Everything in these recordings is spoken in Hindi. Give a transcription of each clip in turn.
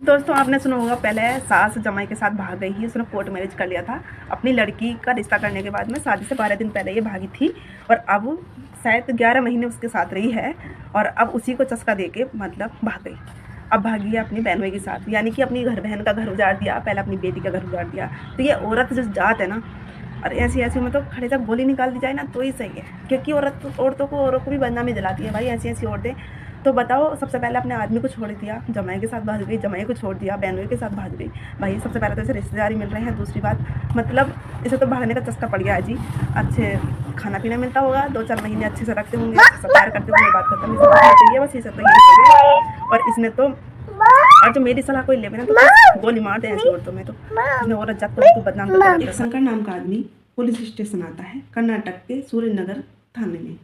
दोस्तों आपने सुना होगा, पहले सास जमाई के साथ भाग गई ही। उसने कोर्ट मैरिज कर लिया था अपनी लड़की का रिश्ता करने के बाद में। शादी से 12 दिन पहले ये भागी थी और अब शायद 11 महीने उसके साथ रही है और अब उसी को चस्का दे के मतलब भाग गई। अब भागी है अपनी बहनोई के साथ, यानी कि अपनी घर बहन का घर उजाड़ दिया, पहले अपनी बेटी का घर उजाड़ दिया। तो ये औरत जो जात है ना, और ऐसी ऐसी मतलब खड़े तक गोली निकाल दी जाए ना तो ही सही है, क्योंकि औरतों को औरों को भी बदनामी दिलाती है भाई ऐसी ऐसी औरतें। तो बताओ, सबसे पहले अपने आदमी को छोड़ दिया, जमाई के साथ भाग गई, जमाई को छोड़ दिया, बहनोई के साथ भाग गई। भाई सबसे पहले तो इसे रिश्तेदार ही मिल रहे हैं, दूसरी बात मतलब इसे तो भागने का चस्का पड़ गया है जी। अच्छे खाना पीना मिलता होगा, 2-4 महीने अच्छे से रखते होंगे, अच्छे से प्यार करते होंगे, बात खत्म। इसे भागना चाहिए बस, इसे तो यही चाहिए। और इसने तो, और जो मेरी सलाह कोई ले ना तो गोली मार दे ऐसी औरतों में। तो इसने औरत जात को बदनाम कर दिया। शंकर नाम का आदमी पुलिस स्टेशन आता है कर्नाटक के सूर्यनगर थाने में।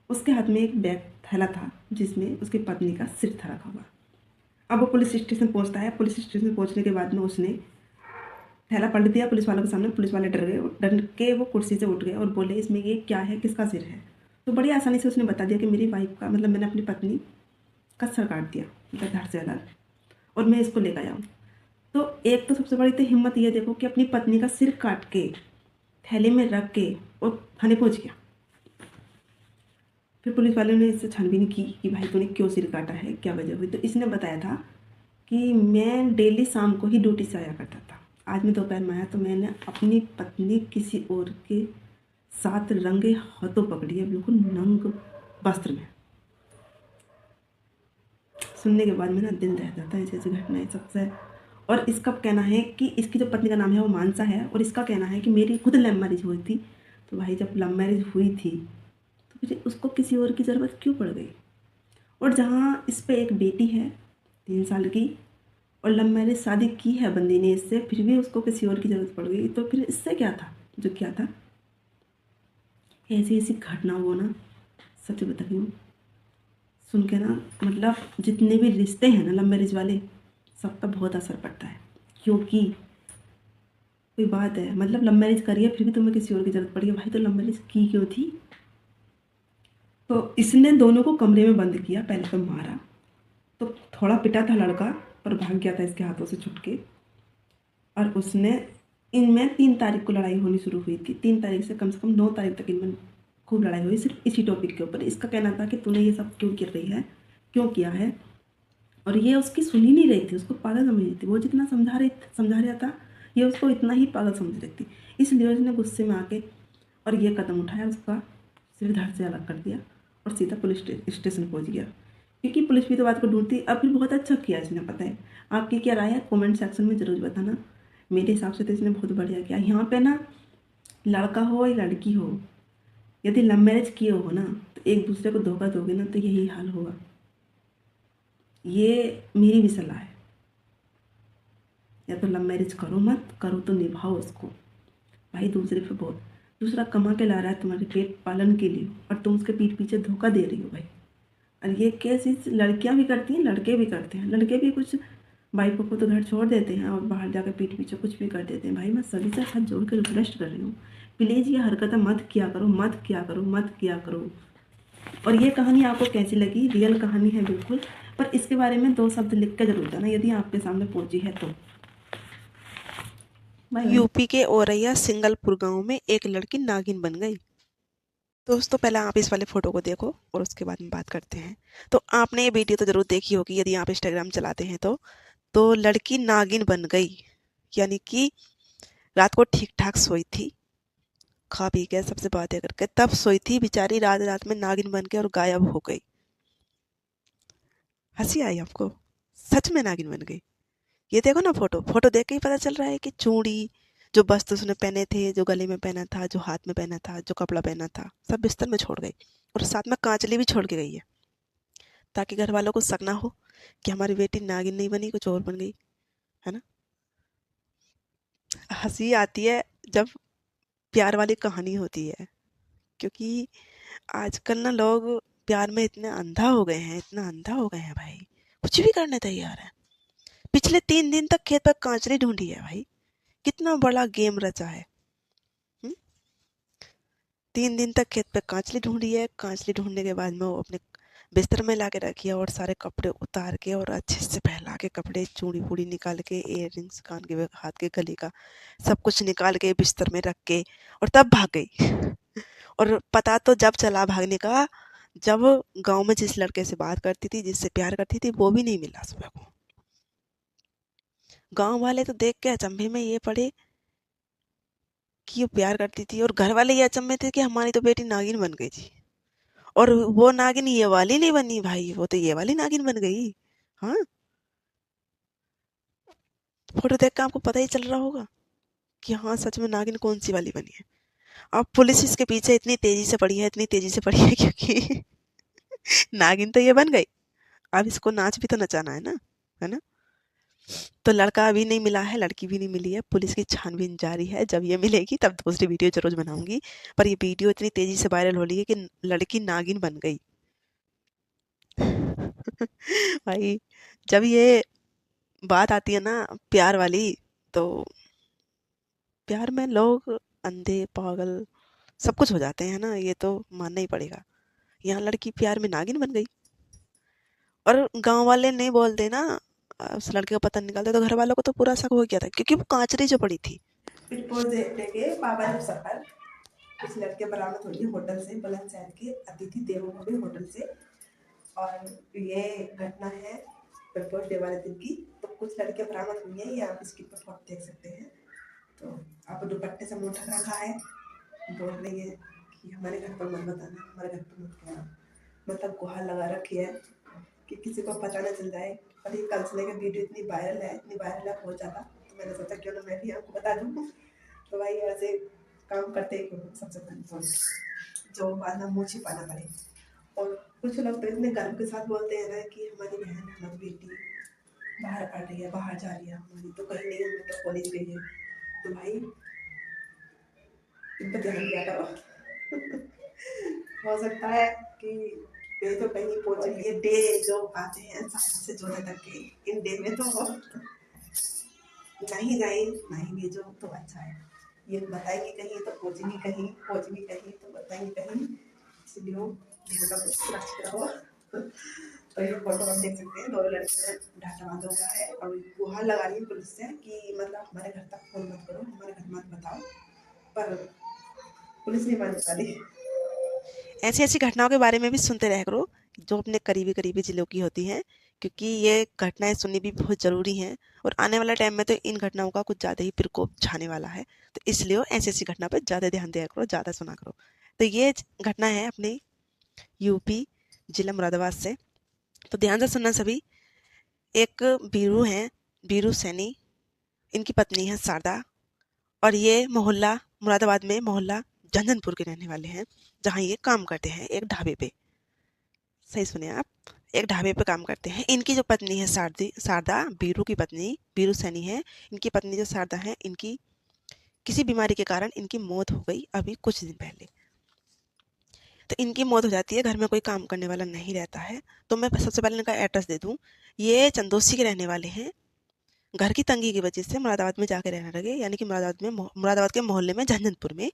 उसके हाथ में एक बैग थैला था जिसमें उसकी पत्नी का सिर था रखा हुआ। अब वो पुलिस स्टेशन पहुंचता है। पुलिस स्टेशन पहुंचने के बाद में उसने थैला पलट दिया पुलिस वालों के सामने। पुलिस वाले डर गए, डर के वो कुर्सी से उठ गए और बोले इसमें ये क्या है, किसका सिर है। तो बड़ी आसानी से उसने बता दिया कि मेरी वाइफ का, मतलब मैंने अपनी पत्नी का सर काट दिया, मतलब धड़ से अलग, और मैं इसको लेकर आऊँ। तो एक तो सबसे बड़ी तो हिम्मत ये देखो कि अपनी पत्नी का सिर काट के थैले में रख के और थाने पहुंच गया। फिर पुलिस वालों ने इससे छानबीन की कि भाई तूने क्यों सिर काटा है, क्या वजह हुई। तो इसने बताया था कि मैं डेली शाम को ही ड्यूटी से आया करता था, आज मैं दोपहर में आया तो मैंने अपनी पत्नी किसी और के साथ रंगे हाथों पकड़ी है, बिल्कुल नंग वस्त्र में। सुनने के बाद मेरा दिल दह जाता है ऐसी घटनाएं सबसे। और इसका कहना है कि इसकी जो पत्नी का नाम है वो मानसा है, और इसका कहना है कि मेरी खुद लव मैरिज हुई थी। तो भाई जब लव मैरिज हुई थी तो फिर उसको किसी और की ज़रूरत क्यों पड़ गई। और जहाँ इस पे एक बेटी है 3 साल की, और लव मैरिज शादी की है बंदी ने इससे, फिर भी उसको किसी और की ज़रूरत पड़ गई। तो फिर इससे क्या था जो क्या था। ऐसी ऐसी घटनाओं को ना, सच बता रही हूँ, सुन के ना मतलब जितने भी रिश्ते हैं ना लव मैरिज वाले, सब पर बहुत असर पड़ता है। क्योंकि कोई बात है, मतलब लव मैरिज करिए फिर भी तुम्हें किसी और की ज़रूरत पड़ी है, भाई तो लव मैरिज की क्यों थी। तो इसने दोनों को कमरे में बंद किया, पहले तो मारा, तो थोड़ा पिटा था लड़का पर भाग गया था इसके हाथों से छुट के। और उसने, इनमें 3 तारीख को लड़ाई होनी शुरू हुई थी, 3 तारीख से कम 9 तारीख तक इनमें खूब लड़ाई हुई, सिर्फ इसी टॉपिक के ऊपर। इसका कहना था कि तूने ये सब क्यों कर रही है, क्यों किया है। और ये उसकी सुन ही नहीं रही थी, उसको पागल समझ रही थी। वो जितना समझा रहा था ये उसको इतना ही पागल समझ रही थी। इसलिए उसने गुस्से में आके और ये कदम उठाया, उसका सिर धड़ से अलग कर दिया और सीधा पुलिस स्टेशन पहुंच गया। क्योंकि पुलिस भी तो बात को ढूंढती। अब भी बहुत अच्छा किया इसने, पता है आपकी क्या राय है कमेंट सेक्शन में ज़रूर बताना। मेरे हिसाब से तो इसने बहुत बढ़िया किया। यहाँ पे ना लड़का हो या लड़की हो, यदि लव मैरिज किए हो ना तो एक दूसरे को धोखा दोगे ना तो यही हाल होगा। ये मेरी भी सलाह है, या तो लव मैरिज करो मत, करो तो निभाओ उसको। भाई दूसरे पे बहुत, दूसरा कमा के ला रहा है तुम्हारे पेट पालन के लिए और तुम उसके पीठ पीछे धोखा दे रही हो भाई। और ये केस लड़कियां भी करती हैं, लड़के भी करते हैं। लड़के भी कुछ वाइफों को तो घर छोड़ देते हैं और बाहर जाकर पीठ पीछे कुछ भी कर देते हैं। भाई मैं सभी से हाथ जोड़ के रिक्वेस्ट कर रही हूँ, प्लीज़ ये हरकतें मत किया करो, मत किया करो, मत किया करो। और ये कहानी आपको कैसी लगी, रियल कहानी है बिल्कुल, पर इसके बारे में 2 शब्द लिख के जरूर देना यदि आपके सामने पहुंची है तो। यूपी के औरैया सिंगलपुर गांव में एक लड़की नागिन बन गई। दोस्तों पहले आप इस वाले फोटो को देखो और उसके बाद में बात करते हैं। तो आपने ये वीडियो तो जरूर देखी होगी यदि आप इंस्टाग्राम चलाते हैं तो लड़की नागिन बन गई, यानी कि रात को ठीक ठाक सोई थी, खा पी के सबसे बातें करके तब सोई थी बेचारी, रात रात में नागिन बन के और गायब हो गई। हंसी आई आपको? सच में नागिन बन गई। ये देखो ना, फोटो फोटो देख के ही पता चल रहा है कि चूड़ी, जो वस्त्र उसने पहने थे, जो गले में पहना था, जो हाथ में पहना था, जो कपड़ा पहना था, सब बिस्तर में छोड़ गई। और साथ में कांचली भी छोड़ के गई है, ताकि घर वालों को शक ना हो कि हमारी बेटी नागिन नहीं बनी, कुछ और बन गई। है ना? हंसी आती है जब प्यार वाली कहानी होती है, क्योंकि आजकल ना लोग प्यार में इतने अंधा हो गए हैं, इतना अंधा हो गए हैं भाई, कुछ भी करने तैयार है। पिछले 3 दिन तक खेत पर कांचली ढूंढी है भाई, कितना बड़ा गेम रचा है। हुँ? 3 दिन तक खेत पे कांचली ढूंढी है। कांचली ढूंढने के बाद में वो अपने बिस्तर में ला के रखिए और सारे कपड़े उतार के और अच्छे से पहला के कपड़े चूड़ी वूड़ी निकाल के इयररिंग्स कान के हाथ के गले का सब कुछ निकाल के बिस्तर में रख के और तब भाग गई। और पता तो जब चला भागने का, जब गांव में जिस लड़के से बात करती थी, जिससे प्यार करती थी, वो भी नहीं मिला सुबह को। गांव वाले तो देख के अचंभे में ये पड़े कि वो प्यार करती थी, और घर वाले ये अचंभे थे कि हमारी तो बेटी नागिन बन गई थी। और वो नागिन ये वाली नहीं बनी भाई, वो तो ये वाली नागिन बन गई। हाँ, फोटो देख के आपको पता ही चल रहा होगा कि हाँ सच में नागिन कौन सी वाली बनी है। अब पुलिस इसके पीछे इतनी तेजी से पड़ी है, इतनी तेजी से पड़ी है, क्योंकि नागिन तो ये बन गई। अब इसको नाच भी तो नचाना है ना। तो लड़का अभी नहीं मिला है, लड़की भी नहीं मिली है, पुलिस की छानबीन जारी है। जब ये मिलेगी तब दूसरी वीडियो जरूर बनाऊंगी। पर ये वीडियो इतनी तेजी से वायरल हो रही है कि लड़की नागिन बन गई। भाई, जब ये बात आती है ना प्यार वाली, तो प्यार में लोग अंधे पागल सब कुछ हो जाते हैं ना, ये तो मानना ही पड़ेगा। यहाँ लड़की प्यार में नागिन बन गई। और गांव वाले नहीं बोलते ना, उस लड़के का पता निकालते, तो घर वालों को तो पूरा शक हो गया था, क्योंकि वो कांचरी जो पड़ी थी। फिर पोज देके बाबा जब सफर कुछ लड़के बरामद हुई होटल से, बुलंदशहर के अतिथि देवो होटल से। और ये घटना है पेपर डे वाले दिन की। तो कुछ लड़के बरामद हुई हैं, ये आप इसकी फोटो देख सकते हैं। तो आप दुपट्टे से मुंह ढक रखा है, बोल रही है कि हमारे घर पर मत बताना, हमारे घर पर मत कहना। मतलब गुहार लगा रखी है कि किसी को पता न चल जाए। और ये कल से लेकर वीडियो इतनी वायरल है, इतनी वायरल है बहुत ज़्यादा, तो मैंने सोचा क्यों ना मैं भी आपको बता दूँ। तो भाई ऐसे काम करते ही क्यों सबसे पहले तो जो बाद में मुँह छिपाना पड़े। और कुछ लोग तो इतने गर्व के साथ बोलते हैं ना कि हमारी बहन, हमारी बेटी बाहर पढ़ रही है, बाहर जा रही है, हमारी तो कहीं नहीं, हमें तो कॉलेज गई है। तो भाई इन पर ध्यान दिया करो। हो सकता है कि ये तो कहीं पहुंच, ये डे जो आते हैं 7 से 14 तक के, इन डे में तो नहीं गए नहीं भेजो तो अच्छा है। ये बताएंगे कहीं तो पहुंचेंगे कहीं, पहुंचेंगे कहीं तो बताएंगे कहीं, इसलिए ध्यान रखो, सुरक्षित रहो। तो ये फोटो आप देख सकते हैं, दोनों लड़के ने ढाटा बांधा हुआ है और गुहार लगा रही है पुलिस से कि मतलब हमारे घर तक फोन मत करो, हमारे घर मत बताओ। पर पुलिस नहीं मान वाली। ऐसी ऐसी घटनाओं के बारे में भी सुनते रह करो, जो अपने करीबी करीबी जिलों की होती हैं, क्योंकि ये घटनाएं सुननी भी बहुत ज़रूरी हैं। और आने वाला टाइम में तो इन घटनाओं का कुछ ज़्यादा ही प्रकोप छाने वाला है। तो इसलिए ऐसी ऐसी घटना पर ज़्यादा ध्यान दिया करो, ज़्यादा सुना करो। तो ये घटना है अपने यूपी जिला मुरादाबाद से। तो ध्यान से सुनना सभी। एक बीरू हैं, बीरू सैनी, इनकी पत्नी है शारदा, और ये मोहल्ला मुरादाबाद में मोहल्ला झंझनपुर के रहने वाले हैं, जहाँ ये काम करते हैं एक ढाबे पे। सही सुने आप, एक ढाबे पे काम करते हैं। इनकी जो पत्नी है शारदा, बीरू की पत्नी, बीरू सैनी है, इनकी पत्नी जो शारदा है, इनकी किसी बीमारी के कारण इनकी मौत हो गई अभी कुछ दिन पहले। तो इनकी मौत हो जाती है, घर में कोई काम करने वाला नहीं रहता है। तो मैं सबसे पहले इनका एड्रेस दे दूँ। ये चंदोसी के रहने वाले हैं। घर की तंगी की वजह से मुरादाबाद में जाके रहने लगे, यानी कि मुरादाबाद के मोहल्ले में झंझनपुर में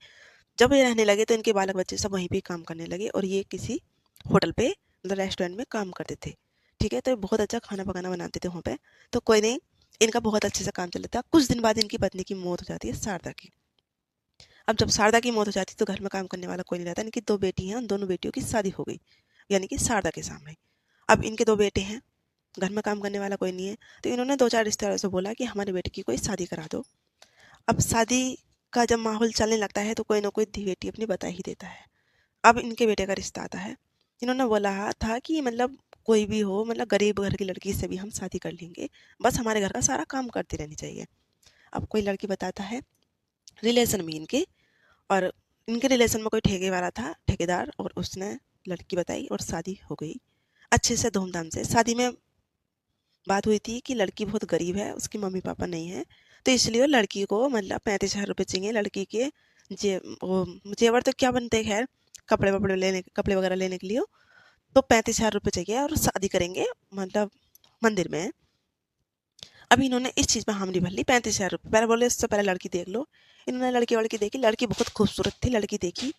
जब ये रहने लगे, तो इनके बालक बच्चे सब वहीं पे काम करने लगे, और ये किसी होटल पे मतलब रेस्टोरेंट में काम करते थे। ठीक है, तो ये बहुत अच्छा खाना पकाना बनाते थे वहाँ पे। तो कोई नहीं, इनका बहुत अच्छे से काम चलता था। कुछ दिन बाद इनकी पत्नी की मौत हो जाती है, शारदा की। अब जब शारदा की मौत हो जाती है, तो घर में काम करने वाला कोई नहीं रहता। इनकी 2 बेटी हैं, उन दोनों बेटियों की शादी हो गई, यानी कि शारदा के सामने। अब इनके 2 बेटे हैं, घर में काम करने वाला कोई नहीं है। तो इन्होंने 2-4 रिश्तेदारों से बोला कि हमारे बेटे की कोई शादी करा दो। अब शादी का जब माहौल चलने लगता है, तो कोई ना कोई बेटी अपनी बता ही देता है। अब इनके बेटे का रिश्ता आता है। इन्होंने बोला था कि मतलब कोई भी हो, मतलब गरीब घर की लड़की से भी हम शादी कर लेंगे, बस हमारे घर का सारा काम करती रहनी चाहिए। अब कोई लड़की बताता है रिलेशन में इनके, और इनके रिलेशन में कोई ठेके वाला था, ठेकेदार, और उसने लड़की बताई और शादी हो गई अच्छे से धूमधाम से। शादी में बात हुई थी कि लड़की बहुत गरीब है, उसकी मम्मी पापा नहीं है, तो इसलिए लड़की को मतलब 35,000 रुपये चाहिए लड़की के। वो जेवर तो क्या बनते हैं, खैर कपड़े वगैरह लेने के लिए। तो 35,000 रुपये चाहिए और शादी करेंगे मतलब मंदिर में। अब इन्होंने इस चीज़ में हामी भर ली, 35,000 रुपये। पहले बोले उससे पहले लड़की देख लो। इन्होंने लड़की देखी, लड़की बहुत खूबसूरत थी। लड़की देखी,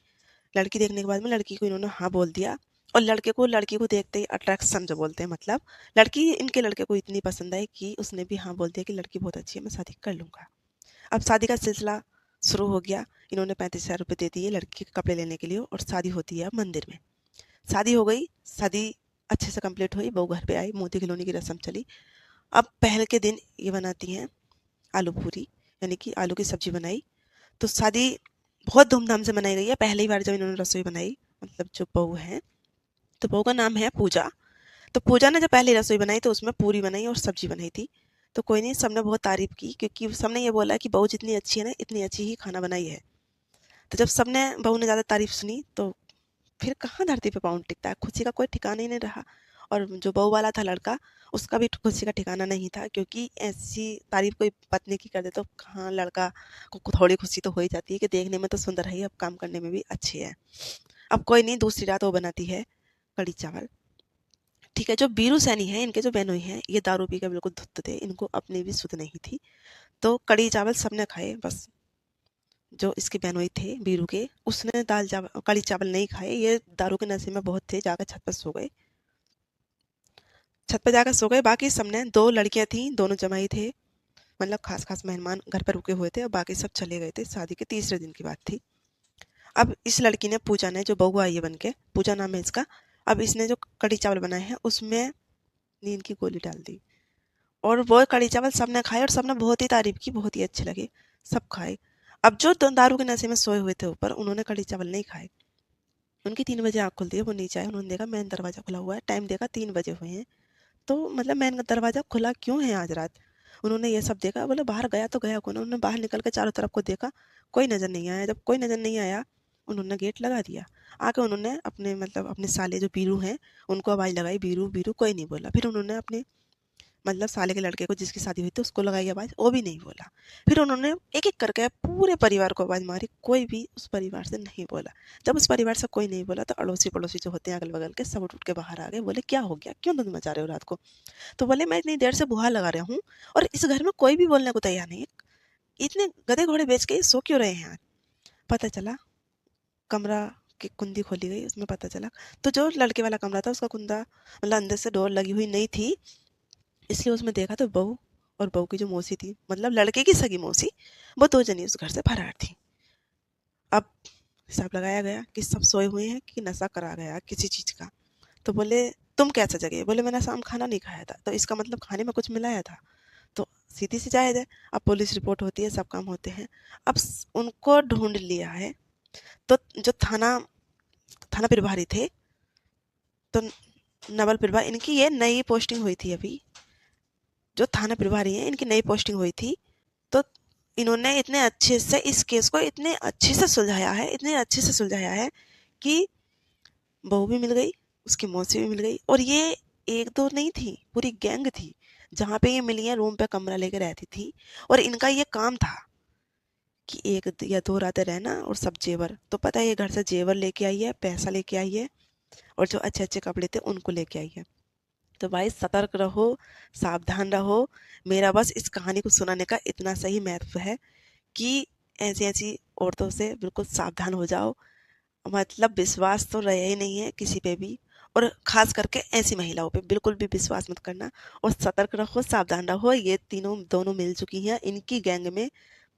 लड़की देखने के बाद में लड़की को इन्होंने हाँ बोल दिया और लड़के को लड़की को देखते ही अट्रैक्शन जो बोलते हैं, मतलब लड़की इनके लड़के को इतनी पसंद आई कि उसने भी हाँ बोल दिया कि लड़की बहुत अच्छी है, मैं शादी कर लूँगा। अब शादी का सिलसिला शुरू हो गया। इन्होंने 35,000 रुपये दे दिए लड़की के कपड़े लेने के लिए और शादी होती है अब मंदिर में। शादी हो गई, शादी अच्छे से कंप्लीट हुई, बहू घर पे आई, मोती खिलौने की रस्म चली। अब पहले के दिन ये बनाती हैं आलू पूरी, यानी कि आलू की सब्जी बनाई। तो शादी बहुत धूमधाम से मनाई गई है। पहली बार जब इन्होंने रसोई बनाई, मतलब जो बहू है, तो बहू का नाम है पूजा। तो पूजा ने जब पहली रसोई बनाई तो उसमें पूरी बनाई और सब्जी बनाई थी। तो कोई नहीं, सबने बहुत तारीफ की, क्योंकि सबने ये बोला कि बहू जितनी अच्छी है ना, इतनी अच्छी ही खाना बनाई है। तो जब सबने, बहू ने ज़्यादा तारीफ सुनी, तो फिर कहाँ धरती पे पाँव टिकता है, खुशी का कोई ठिकाना ही नहीं रहा। और जो बहू वाला था लड़का, उसका भी खुशी का ठिकाना नहीं था, क्योंकि ऐसी तारीफ कोई पत्नी की कर दे तो कहाँ लड़का को थोड़ी खुशी तो हो ही जाती है कि देखने में तो सुंदर है ही, अब काम करने में भी अच्छी है। अब कोई नहीं, दूसरी रात वो बनाती है कढ़ी चावल। ठीक है, जो बीरू सैनी है, इनके जो बहनोई हैं, ये दारू पी के बिल्कुल धुत थे, इनको अपनी भी सुध नहीं थी। तो कढ़ी चावल सबने खाए, बस जो इसके बहनोई थे बीरू के, उसने दाल चावल कढ़ी चावल नहीं खाए। ये दारू के नशे में बहुत थे, जाकर छत पर सो गए। छत पर जाकर सो गए। बाकी सबने, दो लड़कियां थी, दोनों जमाई थे, मतलब खास खास मेहमान घर पर रुके हुए थे, और बाकी सब चले गए थे। शादी के तीसरे दिन की बात थी। अब इस लड़की ने, पूजा ने, जो बहू आई है बन के, पूजा नाम है इसका, अब इसने जो कढ़ी चावल बनाए हैं उसमें नींद की गोली डाल दी। और वो कढ़ी चावल सबने खाए और सबने बहुत ही तारीफ की, बहुत ही अच्छे लगे, सब खाए। अब जो दारू के नशे में सोए हुए थे ऊपर, उन्होंने कढ़ी चावल नहीं खाए। उनकी 3 बजे आँख खुलती है, वो नीचे आए, उन्होंने देखा मैन दरवाज़ा खुला हुआ है, टाइम देखा 3 बजे हुए हैं। तो मतलब मैन का दरवाज़ा खुला क्यों है आज रात? उन्होंने ये सब देखा, बोले बाहर गया तो गया कौन? उन्होंने बाहर निकल के चारों तरफ को देखा, कोई नज़र नहीं आया। जब कोई नज़र नहीं आया, उन्होंने गेट लगा दिया। आके उन्होंने अपने, मतलब अपने साले जो बीरू हैं, उनको आवाज़ लगाई, बीरू बीरू, कोई नहीं बोला। फिर उन्होंने अपने, मतलब साले के लड़के को जिसकी शादी हुई थी उसको लगाई आवाज़, वो भी नहीं बोला। फिर उन्होंने एक एक करके पूरे परिवार को आवाज़ मारी, कोई भी उस परिवार से नहीं बोला। जब उस परिवार से कोई नहीं बोला, तो अड़ोसी पड़ोसी जो होते हैं अगल बगल के, सब उठ उठ के बाहर आ गए। बोले क्या हो गया, क्यों धुंध मचा रहे हो रात को? तो बोले मैं इतनी देर से बुहार लगा रहा हूँ और इस घर में कोई भी बोलने को तैयार नहीं है, इतने गधे घोड़े बेच के ये सो क्यों रहे हैं आज? पता चला, कमरा की कुंडी खोली गई, उसमें पता चला, तो जो लड़के वाला कमरा था उसका कुंदा, मतलब अंदर से डोर लगी हुई नहीं थी, इसलिए उसमें देखा तो बहू और बहू की जो मौसी थी, मतलब लड़के की सगी मौसी, वो दो जनी उस घर से फरार थी। अब हिसाब लगाया गया कि सब सोए हुए हैं कि नशा करा गया किसी चीज़ का। तो बोले तुम कैसे जगे? बोले मैंने शाम खाना नहीं खाया था, तो इसका मतलब खाने में कुछ मिलाया था। तो सीधी सी जायज़ है। अब पुलिस रिपोर्ट होती है, सब काम होते हैं। अब उनको ढूंढ लिया है। तो जो थाना थाना प्रभारी थे, तो नवल प्रभा, इनकी ये नई पोस्टिंग हुई थी अभी। जो थाना प्रभारी हैं, इनकी नई पोस्टिंग हुई थी। तो इन्होंने इतने अच्छे से इस केस को, इतने अच्छे से सुलझाया है, इतने अच्छे से सुलझाया है कि बहू भी मिल गई, उसकी मौसी भी मिल गई। और ये एक दो नहीं थी, पूरी गैंग थी। जहाँ पे ये मिली है, रूम पे कमरा लेके रहती थी, और इनका ये काम था कि एक या दो रातें रहना और सब जेवर। तो पता है ये घर से जेवर लेके आई है, पैसा लेके आई है, और जो अच्छे अच्छे कपड़े थे उनको लेके आई है। तो भाई सतर्क रहो, सावधान रहो। मेरा बस इस कहानी को सुनाने का इतना सही महत्व है कि ऐसी ऐसी औरतों से बिल्कुल सावधान हो जाओ। मतलब विश्वास तो रहा ही नहीं है किसी पे भी, और खास करके ऐसी महिलाओं पे बिल्कुल भी विश्वास मत करना। और सतर्क रहो, सावधान रहो। ये तीनों दोनों मिल चुकी हैं, इनकी गैंग में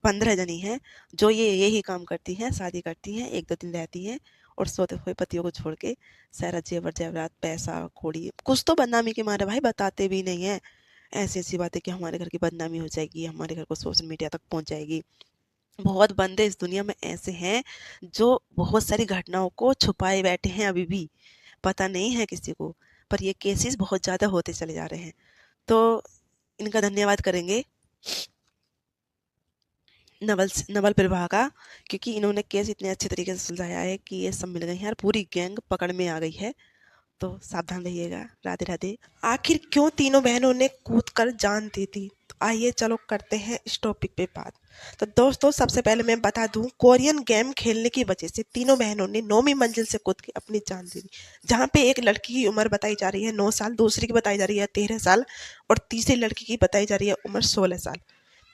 15 जनी हैं, जो ये यही काम करती हैं, शादी करती हैं, एक दो दिन रहती हैं, और सोते हुए पतियों को छोड़ के सारा जेवर जेवरात, पैसा कौड़ी, कुछ तो बदनामी के मारे भाई बताते भी नहीं है। ऐसी ऐसी बातें कि हमारे घर की बदनामी हो जाएगी, हमारे घर को सोशल मीडिया तक पहुंच जाएगी। बहुत बंदे इस दुनिया में ऐसे हैं जो बहुत सारी घटनाओं को छुपाए बैठे हैं, अभी भी पता नहीं है किसी को। पर ये केसेस बहुत ज़्यादा होते चले जा रहे हैं। तो इनका धन्यवाद करेंगे नवल प्रभा का, क्योंकि इन्होंने केस इतने अच्छे तरीके से सुलझाया है कि ये सब मिल गई हैं और पूरी गैंग पकड़ में आ गई है। तो सावधान रहिएगा। राधे राधे। आखिर क्यों तीनों बहनों ने कूद कर जान दी थी? तो आइए चलो करते हैं इस टॉपिक पे बात। तो दोस्तों सबसे पहले मैं बता दूं, कोरियन गेम खेलने की वजह से तीनों बहनों ने 9वीं मंजिल से कूद के अपनी जान दे दी। जहाँ पे एक लड़की की उम्र बताई जा रही है 9 साल, दूसरी की बताई जा रही है 13 साल, और तीसरी लड़की की बताई जा रही है उम्र 16 साल।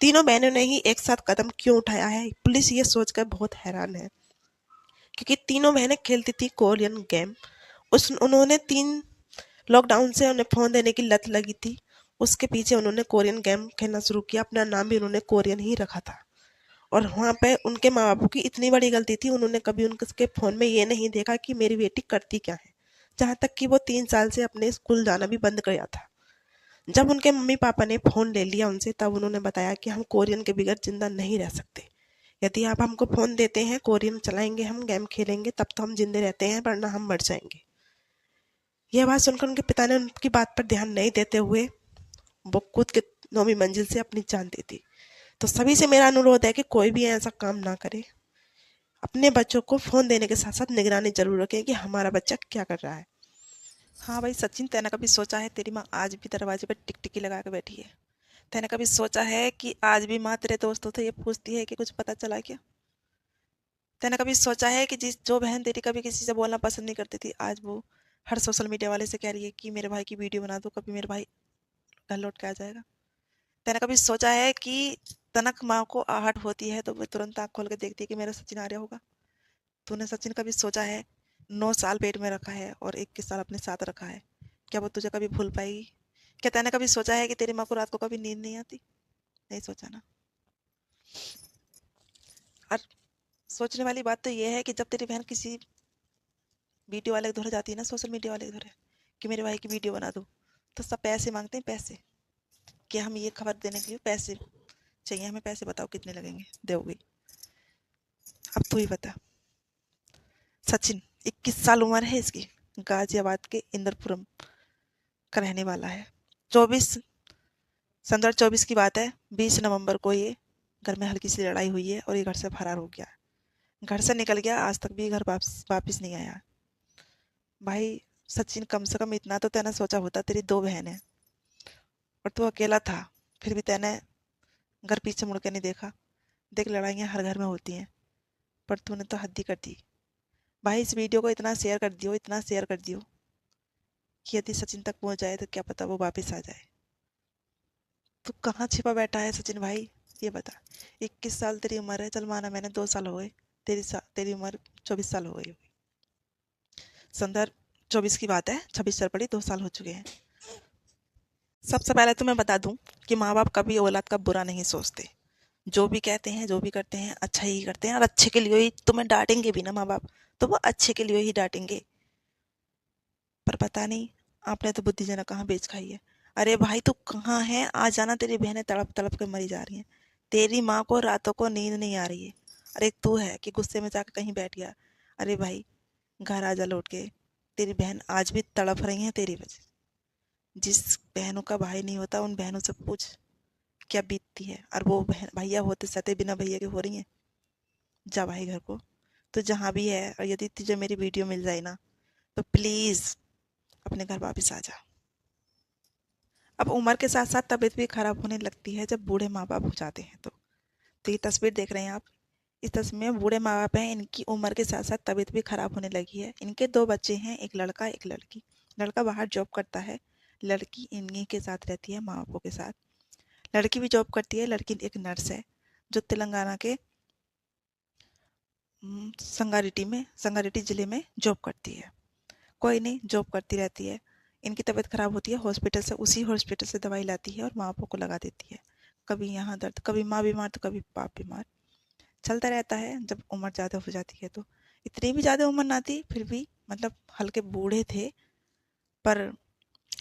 तीनों बहनों ने ही एक साथ कदम क्यों उठाया है, पुलिस ये सोचकर बहुत हैरान है। क्योंकि तीनों बहनें खेलती थी कोरियन गेम, उस उन्होंने 3 लॉकडाउन से उन्हें फ़ोन देने की लत लगी थी। उसके पीछे उन्होंने कोरियन गेम खेलना शुरू किया, अपना नाम भी उन्होंने कोरियन ही रखा था। और वहाँ पे उनके माँ-बापों की इतनी बड़ी गलती थी, उन्होंने कभी उनके फ़ोन में ये नहीं देखा कि मेरी बेटी करती क्या है। जहाँ तक कि वो 3 साल से अपने स्कूल जाना भी बंद कर दिया था। जब उनके मम्मी-पापा ने फ़ोन ले लिया उनसे, तब उन्होंने बताया कि हम कोरियन के बगैर ज़िंदा नहीं रह सकते। यदि आप हमको फ़ोन देते हैं, कोरियन चलाएँगे, हम गेम खेलेंगे, तब तो हम ज़िंदे रहते हैं, वरना हम मर जाएँगे। यह बात सुनकर उनके पिता ने उनकी बात पर ध्यान नहीं देते हुए वो कूद के 9वीं मंजिल से अपनी जान दे दी। तो सभी से मेरा अनुरोध है कि कोई भी ऐसा काम ना करे। अपने बच्चों को फ़ोन देने के साथ-साथ निगरानी ज़रूर रखें कि हमारा बच्चा क्या कर रहा है। हाँ भाई सचिन, तैने कभी सोचा है तेरी माँ आज भी दरवाजे पर टिकटिकी लगा के बैठी है? तैने कभी सोचा है कि आज भी माँ तेरे दोस्तों से ये पूछती है कि कुछ पता चला क्या? तैने कभी सोचा है कि जिस जो बहन तेरी कभी किसी से बोलना पसंद नहीं करती थी, आज वो हर सोशल मीडिया वाले से कह रही है कि मेरे भाई की वीडियो बना दो, कभी मेरे भाई घर लौट के आ जाएगा? तैने कभी सोचा है कि तनक माँ को आहट होती है तो वो तुरंत आँख खोल के देखती है कि मेरा सचिन आ रहा होगा? तूने सचिन कभी सोचा है 9 साल पेट में रखा है और 21 साल अपने साथ रखा है, क्या वो तुझे कभी भूल पाएगी? क्या तैने कभी सोचा है कि तेरी माँ को रात को कभी नींद नहीं आती? नहीं सोचा ना। और सोचने वाली बात तो ये है कि जब तेरी बहन किसी वीडियो वाले के घर जाती है ना, सोशल मीडिया वाले के घर, कि मेरे भाई की वीडियो बना दो, तो सब पैसे मांगते हैं, पैसे, कि हम ये खबर देने के लिए पैसे चाहिए, हमें पैसे बताओ कितने लगेंगे, दोगी? अब तू ही बता। सचिन 21 साल उम्र है इसकी, गाजियाबाद के इंदरपुरम का रहने वाला है। 24 सन 2024 की बात है। 20 नवंबर को ये घर में हल्की सी लड़ाई हुई है और ये घर से फरार हो गया। घर से निकल गया, आज तक भी घर वापिस नहीं आया। भाई सचिन, कम से कम इतना तो तैने सोचा होता, तेरी 2 बहन है और तू अकेला था, फिर भी तैने घर पीछे मुड़ के नहीं देखा। देख, लड़ाइयाँ हर घर में होती हैं, पर तूने तो हद ही कर दी। भाई इस वीडियो को इतना शेयर कर दियो, इतना शेयर कर दियो कि यदि सचिन तक पहुंच जाए तो क्या पता वो वापस आ जाए। तू कहाँ छिपा बैठा है सचिन भाई, ये बता। 21 साल तेरी उम्र है, चल माना मैंने 2 साल हो गए, तेरी उम्र 24 साल हो गई होगी। संदर्भ 24 की बात है, 26 चल पड़ी, 2 साल हो चुके हैं। सबसे पहले तो मैं बता दूं कि माँ बाप कभी औलाद का बुरा नहीं सोचते। जो भी कहते हैं, जो भी करते हैं, अच्छा ही करते हैं, और अच्छे के लिए ही तुम्हें डांटेंगे भी ना माँ बाप, तो वो अच्छे के लिए ही डांटेंगे। पर पता नहीं आपने तो बुद्धि जना कहाँ बेच खाई है। अरे भाई तू कहाँ है, आ जाना, तेरी बहनें तड़प तड़प के मरी जा रही हैं। तेरी माँ को रातों को नींद नहीं आ रही है, और एक तू है कि गुस्से में जाकर कहीं बैठ गया। अरे भाई घर आ जा लौट के, तेरी बहन आज भी तड़प रही है तेरी वजह। जिस बहनों का भाई नहीं होता उन बहनों से पूछ क्या बीतती है, और वो बहन भैया होते सते बिना भैया के हो रही हैं। जा भाई घर को, तो जहाँ भी है, और यदि तुझे मेरी वीडियो मिल जाए ना, तो प्लीज़ अपने घर वापस आ जा। अब उम्र के साथ साथ तबीयत भी खराब होने लगती है जब बूढ़े माँ बाप हो जाते हैं तो ये तस्वीर देख रहे हैं आप, इस तस्वीर में बूढ़े माँ बाप हैं, इनकी उम्र के साथ साथ तबीयत भी खराब होने लगी है। इनके 2 बच्चे हैं, एक लड़का एक लड़की। लड़का बाहर जॉब करता है, लड़की इन्हीं के साथ रहती है, माँ बापों के साथ। लड़की भी जॉब करती है, लड़की एक नर्स है जो तेलंगाना के संगारेड्डी जिले में जॉब करती है। कोई नहीं, जॉब करती रहती है। इनकी तबीयत खराब होती है, हॉस्पिटल से, उसी हॉस्पिटल से दवाई लाती है और माँ बापों को लगा देती है। कभी यहाँ दर्द, कभी माँ बीमार तो कभी बाप बीमार, चलता रहता है। जब उम्र ज़्यादा हो जाती है तो, इतनी भी ज़्यादा उम्र ना थी, फिर भी मतलब हल्के बूढ़े थे, पर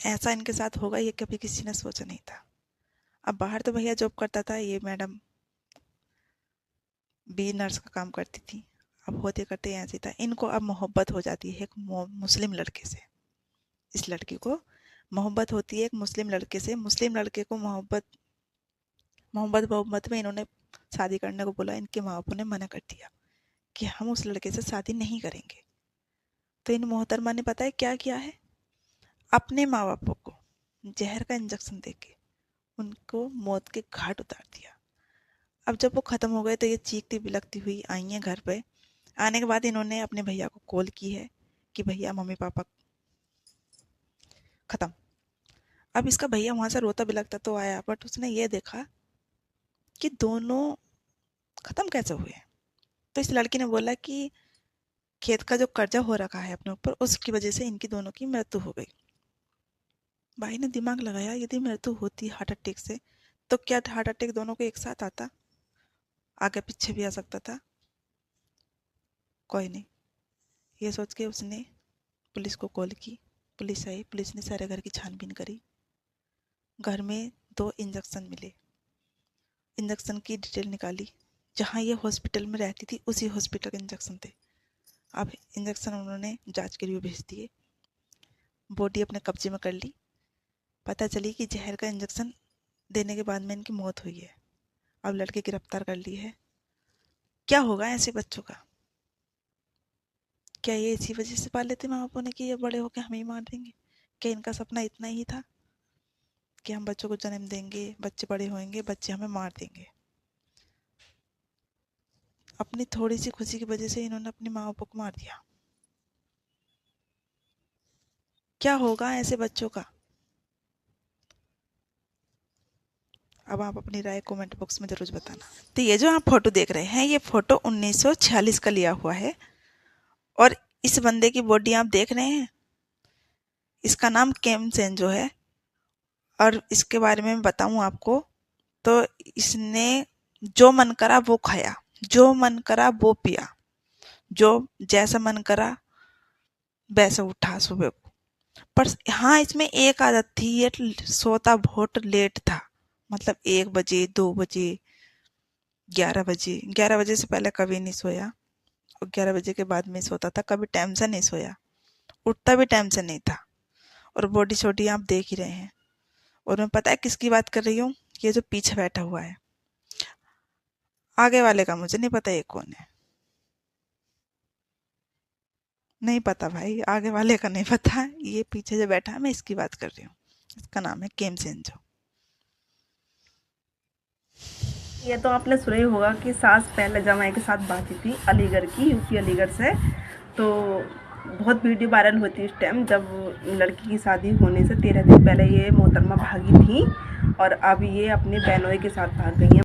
ऐसा इनके साथ होगा ये कभी किसी ने सोचा नहीं था। अब बाहर तो भैया जॉब करता था, ये मैडम बी नर्स का काम करती थी। अब होते करते ऐसे था, इनको अब मोहब्बत हो जाती है एक मुस्लिम लड़के से। इस लड़की को मोहब्बत होती है एक मुस्लिम लड़के से। मुस्लिम लड़के को मोहब्बत मोहब्बत मोहब्बत में इन्होंने शादी करने को बोला, इनके माँ बापों ने मना कर दिया कि हम उस लड़के से शादी नहीं करेंगे। तो इन मोहतरमा ने पता है क्या किया है, अपने माँ बापों को जहर का इंजेक्शन देके उनको मौत के घाट उतार दिया। अब जब वो खत्म हो गए तो ये चीखती बिलखती हुई आई हैं घर पे। आने के बाद इन्होंने अपने भैया को कॉल की है कि भैया मम्मी पापा खत्म। अब इसका भैया वहां से रोता बिलखता तो आया, बट उसने ये देखा कि दोनों खत्म कैसे हुए। तो इस लड़की ने बोला कि खेत का जो कर्जा हो रखा है अपने ऊपर, उसकी वजह से इनकी दोनों की मृत्यु हो गई। भाई ने दिमाग लगाया, यदि मृत्यु होती हार्ट अटैक से तो क्या हार्ट अटैक दोनों को एक साथ आता? आगे पीछे भी आ सकता था। कोई नहीं, ये सोच के उसने पुलिस को कॉल की। पुलिस आई, पुलिस ने सारे घर की छानबीन करी। घर में 2 इंजेक्शन मिले। इंजेक्शन की डिटेल निकाली, जहाँ ये हॉस्पिटल में रहती थी उसी हॉस्पिटल के इंजेक्शन थे। अब इंजेक्शन उन्होंने जांच के लिए भेज दिए। बॉडी अपने कब्जे में कर ली। पता चली कि जहर का इंजेक्शन देने के बाद में इनकी मौत हुई है। अब लड़के गिरफ्तार कर लिए है। क्या होगा ऐसे बच्चों का? क्या ये इसी वजह से पाल लेते माँ बापों ने कि ये बड़े होकर हमें ही मार देंगे? क्या इनका सपना इतना ही था कि हम बच्चों को जन्म देंगे, बच्चे बड़े होंगे, बच्चे हमें मार देंगे? अपनी थोड़ी सी खुशी की वजह से इन्होंने अपने माँ बापों को मार दिया। क्या होगा ऐसे बच्चों का? अब आप अपनी राय कमेंट बॉक्स में जरूर बताना। तो ये जो आप फोटो देख रहे हैं, ये फोटो 1946 का लिया हुआ है। और इस बंदे की बॉडी आप देख रहे हैं, इसका नाम केम सेंजो है। और इसके बारे में बताऊं आपको तो इसने जो मन करा वो खाया, जो मन करा वो पिया, जो जैसा मन करा वैसा उठा सुबह को। पर हाँ, इसमें एक आदत थी, ये सोता बहुत लेट था। मतलब 1 बजे, 2 बजे, 11 बजे। 11 बजे से पहले कभी नहीं सोया और 11 बजे के बाद में सोता था। कभी टाइम से नहीं सोया, उठता भी टाइम से नहीं था। और बॉडी छोटी आप देख ही रहे हैं। और मैं पता है किसकी बात कर रही हूँ? ये जो पीछे बैठा हुआ है, आगे वाले का मुझे नहीं पता ये कौन है। नहीं पता भाई, आगे वाले का नहीं पता। ये पीछे जो बैठा है, मैं इसकी बात कर रही हूँ। इसका नाम है केम सेंजो। ये तो आपने सुना ही होगा कि सास पहले जमाई के साथ बात थी अलीगढ़ की, यूपी अलीगढ़ से। तो बहुत वीडियो वायरल होती है इस टाइम, जब लड़की की शादी होने से 13 दिन पहले ये मोहतरमा भागी थी और अब ये अपने बहनोई के साथ भाग गई हैं।